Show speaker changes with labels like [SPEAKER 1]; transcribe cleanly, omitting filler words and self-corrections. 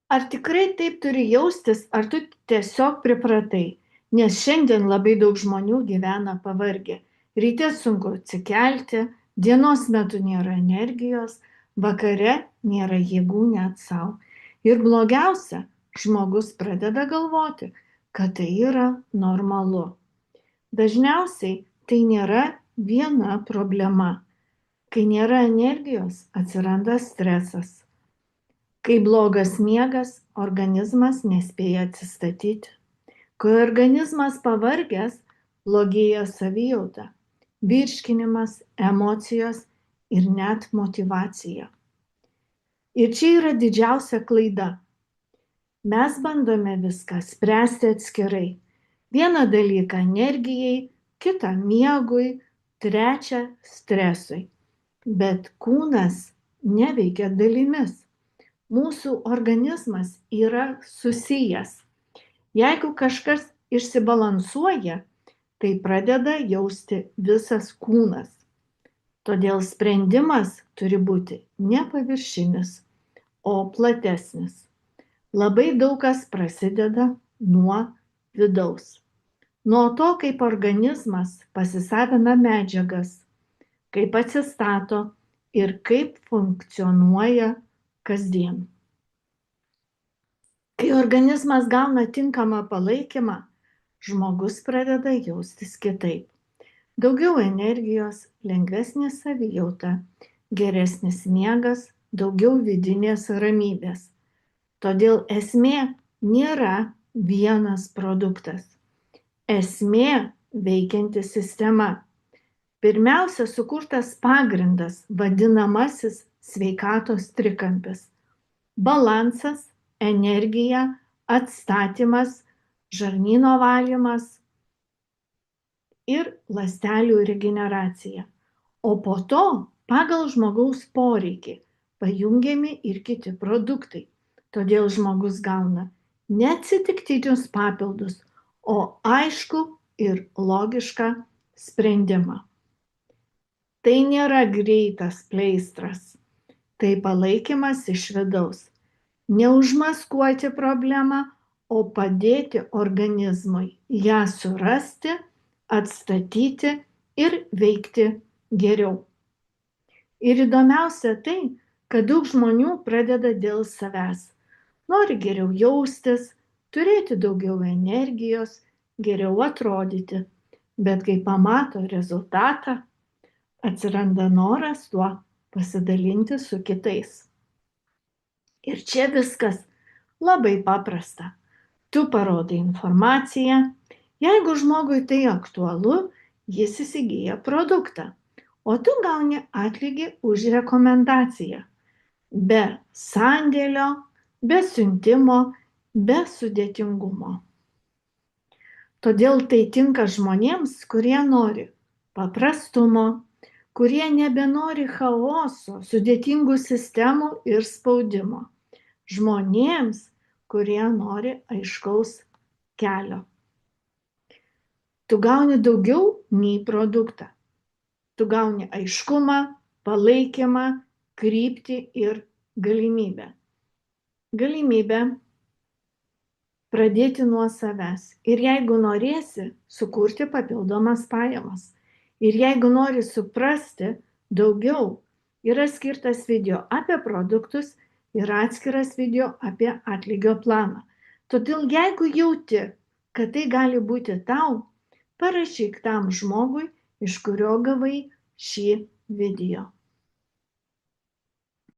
[SPEAKER 1] Ar tikrai taip turi jaustis, ar tu tiesiog pripratai? Nes šiandien labai daug žmonių gyvena pavargę. Ryte sunku atsikelti, dienos metu nėra energijos, vakare nėra jėgų net savo. Ir blogiausia, žmogus pradeda galvoti, kad tai yra normalu. Dažniausiai tai nėra viena problema. Kai nėra energijos, atsiranda stresas. Kai blogas miegas, organizmas nespėja atsistatyti. Kai organizmas pavargęs, blogėja savijauta, virškinimas, emocijos ir net motyvacija. Ir čia yra didžiausia klaida. Mes bandome viską spręsti atskirai. Vieną dalyką energijai, kitą miegui, trečią stresui. Bet kūnas neveikia dalimis. Mūsų organizmas yra susijęs. Jeigu kažkas išsibalansuoja, tai pradeda jausti visas kūnas. Todėl sprendimas turi būti ne paviršinis, o platesnis. Labai daug kas prasideda nuo vidaus. Nuo to, kaip organizmas pasisavina medžiagas, kaip atsistato ir kaip funkcionuoja kasdien. Kai organizmas gauna tinkamą palaikymą, žmogus pradeda jaustis kitaip. Daugiau energijos, lengvesnė savijauta, geresnis miegas, daugiau vidinės ramybės. Todėl esmė nėra vienas produktas. Esmė veikianti sistema. Pirmiausia, sukurtas pagrindas, vadinamasis sveikatos trikampis. Balansas, energija, atstatymas, žarnyno valymas ir ląstelių regeneracija. O po to, pagal žmogaus poreikį, pajungiami ir kiti produktai. Todėl žmogus gauna ne atsitiktinius papildus, o aišku ir logišką sprendimą. Tai nėra greitas pleistras, tai palaikymas iš vidaus. Neužmaskuoti problemą, o padėti organizmui ją surasti, atstatyti ir veikti geriau. Ir įdomiausia tai, kad daug žmonių pradeda dėl savęs. Nori geriau jaustis, turėti daugiau energijos, geriau atrodyti, bet kai pamato rezultatą, atsiranda noras tuo pasidalinti su kitais. Ir čia viskas labai paprasta. Tu parodai informaciją, jeigu žmogui tai aktualu, jis įsigyja produktą, o tu gauni atlygį už rekomendaciją. Be sandėlio, be siuntimo, be sudėtingumo. Todėl tai tinka žmonėms, kurie nori paprastumo, kurie nebenori chaoso, sudėtingų sistemų ir spaudimo. Žmonėms, kurie nori aiškaus kelio. Tu gauni daugiau nei produktą. Tu gauni aiškumą, palaikymą, kryptį ir galimybę. Galimybę pradėti nuo savęs. Ir jeigu norėsi, sukurti papildomas pajamas. Ir jeigu nori suprasti daugiau, yra skirtas video apie produktus ir atskiras video apie atlygio planą. Todėl jeigu jauti, kad tai gali būti tau, parašyk tam žmogui, iš kurio gavai šį video.